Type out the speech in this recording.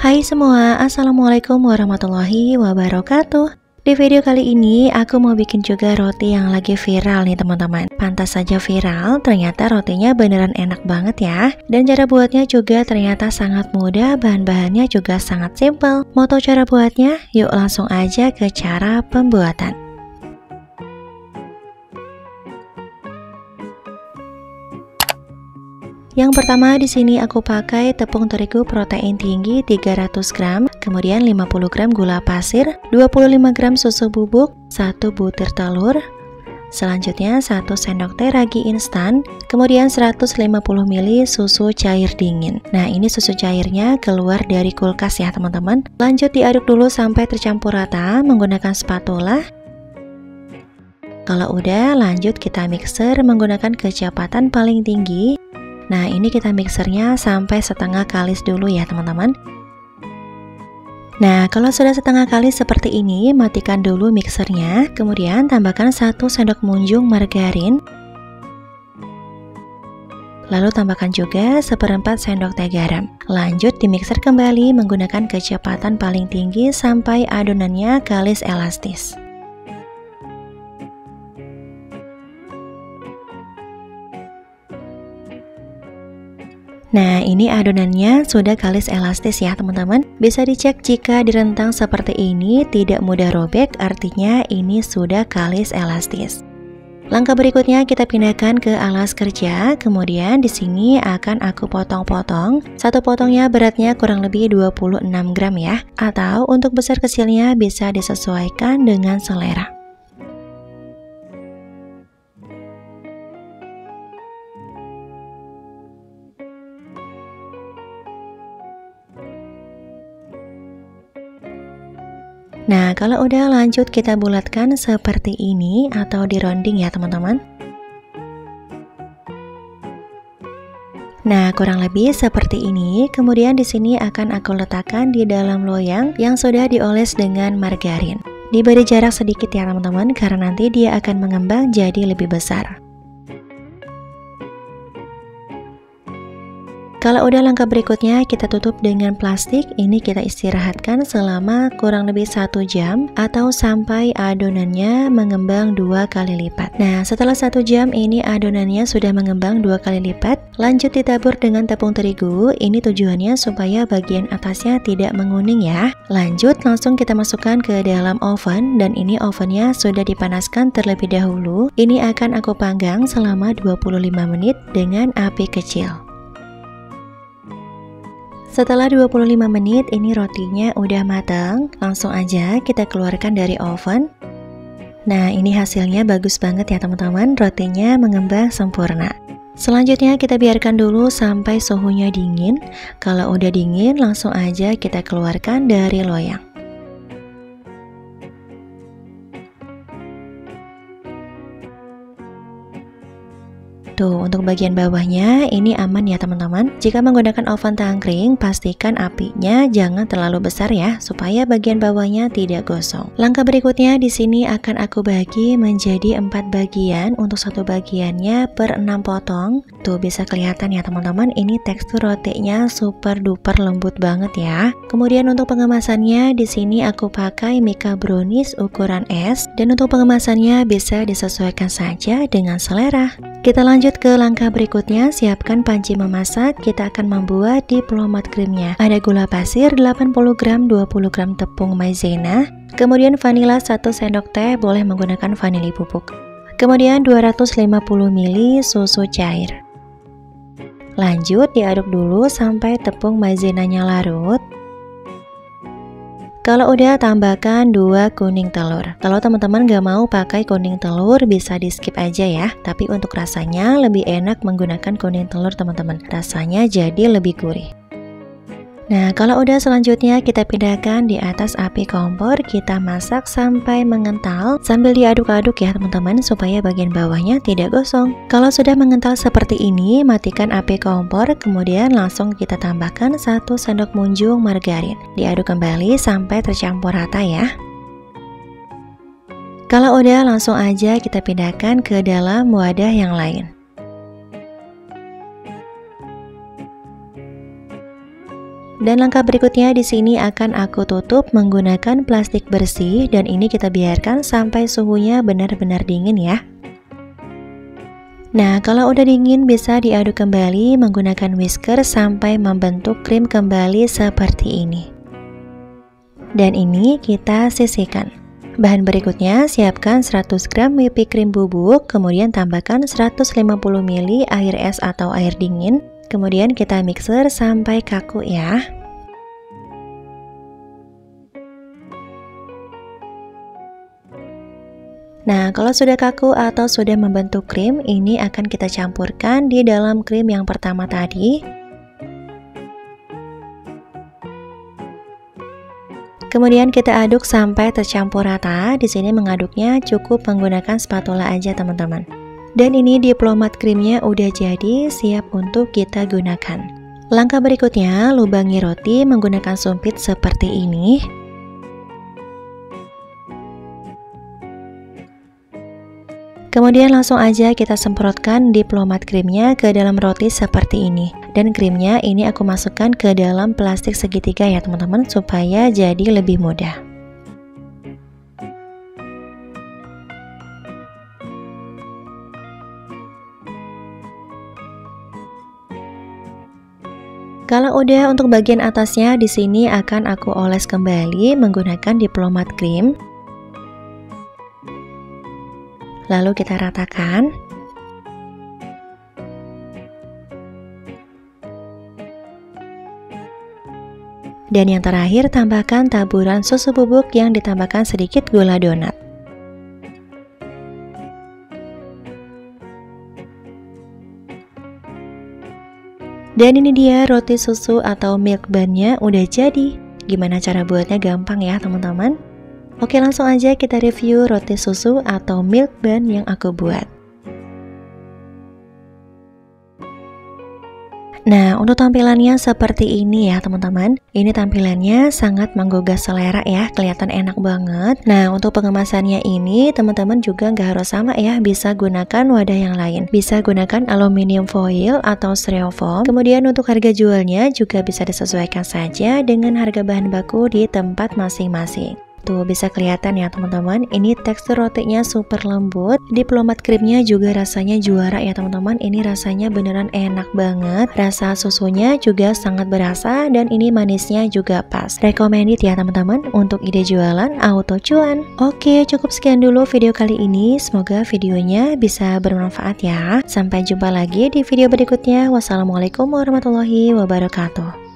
Hai semua, Assalamualaikum warahmatullahi wabarakatuh. Di video kali ini aku mau bikin juga roti yang lagi viral nih teman-teman. Pantas saja viral, ternyata rotinya beneran enak banget ya. Dan cara buatnya juga ternyata sangat mudah, bahan-bahannya juga sangat simple. Mau tahu cara buatnya? Yuk langsung aja ke cara pembuatan. Yang pertama di sini aku pakai tepung terigu protein tinggi 300 gram, kemudian 50 gram gula pasir, 25 gram susu bubuk, 1 butir telur, selanjutnya 1 sendok teh ragi instan, kemudian 150 ml susu cair dingin. Nah, ini susu cairnya keluar dari kulkas ya teman-teman. Lanjut diaduk dulu sampai tercampur rata menggunakan spatula. Kalau udah, lanjut kita mixer menggunakan kecepatan paling tinggi. Nah, ini kita mixernya sampai setengah kalis dulu ya teman-teman. Nah, kalau sudah setengah kalis seperti ini, matikan dulu mixernya. Kemudian tambahkan 1 sendok munjung margarin. Lalu tambahkan juga 1/4 sendok teh garam. Lanjut dimixer kembali menggunakan kecepatan paling tinggi sampai adonannya kalis elastis. Nah, ini adonannya sudah kalis elastis ya teman-teman. Bisa dicek jika direntang seperti ini tidak mudah robek, artinya ini sudah kalis elastis. Langkah berikutnya kita pindahkan ke alas kerja. Kemudian di sini akan aku potong-potong. Satu potongnya beratnya kurang lebih 26 gram ya. Atau untuk besar kecilnya bisa disesuaikan dengan selera. Nah, kalau udah lanjut kita bulatkan seperti ini atau dironding ya teman-teman. Nah, kurang lebih seperti ini. Kemudian di sini akan aku letakkan di dalam loyang yang sudah dioles dengan margarin. Diberi jarak sedikit ya teman-teman, karena nanti dia akan mengembang jadi lebih besar. Kalau udah langkah berikutnya kita tutup dengan plastik. Ini kita istirahatkan selama kurang lebih 1 jam atau sampai adonannya mengembang 2 kali lipat. Nah, setelah 1 jam ini adonannya sudah mengembang 2 kali lipat. Lanjut ditabur dengan tepung terigu. Ini tujuannya supaya bagian atasnya tidak menguning ya. Lanjut langsung kita masukkan ke dalam oven, dan ini ovennya sudah dipanaskan terlebih dahulu. Ini akan aku panggang selama 25 menit dengan api kecil. Setelah 25 menit ini rotinya udah matang, langsung aja kita keluarkan dari oven. Nah, ini hasilnya bagus banget ya teman-teman, rotinya mengembang sempurna. Selanjutnya kita biarkan dulu sampai suhunya dingin. Kalau udah dingin langsung aja kita keluarkan dari loyang. Tuh, untuk bagian bawahnya ini aman ya teman-teman. Jika menggunakan oven tangkring, pastikan apinya jangan terlalu besar ya, supaya bagian bawahnya tidak gosong. Langkah berikutnya di sini akan aku bagi menjadi 4 bagian. Untuk satu bagiannya per 6 potong. Tuh, bisa kelihatan ya teman-teman, ini tekstur rotinya super duper lembut banget ya. Kemudian untuk pengemasannya di sini aku pakai Mika Brownies ukuran es, dan untuk pengemasannya bisa disesuaikan saja dengan selera. Kita lanjut ke langkah berikutnya, siapkan panci memasak. Kita akan membuat diplomat krimnya. Ada gula pasir 80 gram, 20 gram tepung maizena, kemudian vanila 1 sendok teh, boleh menggunakan vanili bubuk. Kemudian 250 ml susu cair. Lanjut diaduk dulu sampai tepung maizenanya larut. Kalau udah, tambahkan 2 kuning telur. Kalau teman-teman gak mau pakai kuning telur, bisa di skip aja ya. Tapi untuk rasanya lebih enak menggunakan kuning telur teman-teman. Rasanya jadi lebih gurih. Nah, kalau udah selanjutnya kita pindahkan di atas api kompor. Kita masak sampai mengental sambil diaduk-aduk ya teman-teman, supaya bagian bawahnya tidak gosong. Kalau sudah mengental seperti ini, matikan api kompor. Kemudian langsung kita tambahkan 1 sendok munjung margarin. Diaduk kembali sampai tercampur rata ya. Kalau udah, langsung aja kita pindahkan ke dalam wadah yang lain. Dan langkah berikutnya di sini akan aku tutup menggunakan plastik bersih dan ini kita biarkan sampai suhunya benar-benar dingin ya. Nah, kalau udah dingin bisa diaduk kembali menggunakan whisker sampai membentuk krim kembali seperti ini. Dan ini kita sisihkan. Bahan berikutnya, siapkan 100 gram whipping cream bubuk, kemudian tambahkan 150 ml air es atau air dingin. Kemudian kita mixer sampai kaku ya. Nah, kalau sudah kaku atau sudah membentuk krim, ini akan kita campurkan di dalam krim yang pertama tadi. Kemudian kita aduk sampai tercampur rata. Di sini mengaduknya cukup menggunakan spatula aja teman-teman. Dan ini diplomat krimnya udah jadi, siap untuk kita gunakan. Langkah berikutnya, lubangi roti menggunakan sumpit seperti ini. Kemudian langsung aja kita semprotkan diplomat krimnya ke dalam roti seperti ini. Dan krimnya ini aku masukkan ke dalam plastik segitiga ya teman-teman, supaya jadi lebih mudah. Kalau udah untuk bagian atasnya di sini akan aku oles kembali menggunakan diplomat krim. Lalu kita ratakan. Dan yang terakhir tambahkan taburan susu bubuk yang ditambahkan sedikit gula donat. Dan ini dia roti susu atau milk bun-nya udah jadi. Gimana cara buatnya? Gampang ya teman-teman. Oke, langsung aja kita review roti susu atau milk bun yang aku buat. Nah, untuk tampilannya seperti ini ya teman-teman. Ini tampilannya sangat menggugah selera ya, kelihatan enak banget. Nah, untuk pengemasannya ini teman-teman juga nggak harus sama ya, bisa gunakan wadah yang lain. Bisa gunakan aluminium foil atau styrofoam. Kemudian untuk harga jualnya juga bisa disesuaikan saja dengan harga bahan baku di tempat masing-masing. Tuh bisa kelihatan ya teman-teman, ini tekstur rotinya super lembut, diplomat krimnya juga rasanya juara ya teman-teman. Ini rasanya beneran enak banget, rasa susunya juga sangat berasa dan ini manisnya juga pas. Recommended ya teman-teman untuk ide jualan auto cuan. Oke, cukup sekian dulu video kali ini, semoga videonya bisa bermanfaat ya. Sampai jumpa lagi di video berikutnya. Wassalamualaikum warahmatullahi wabarakatuh.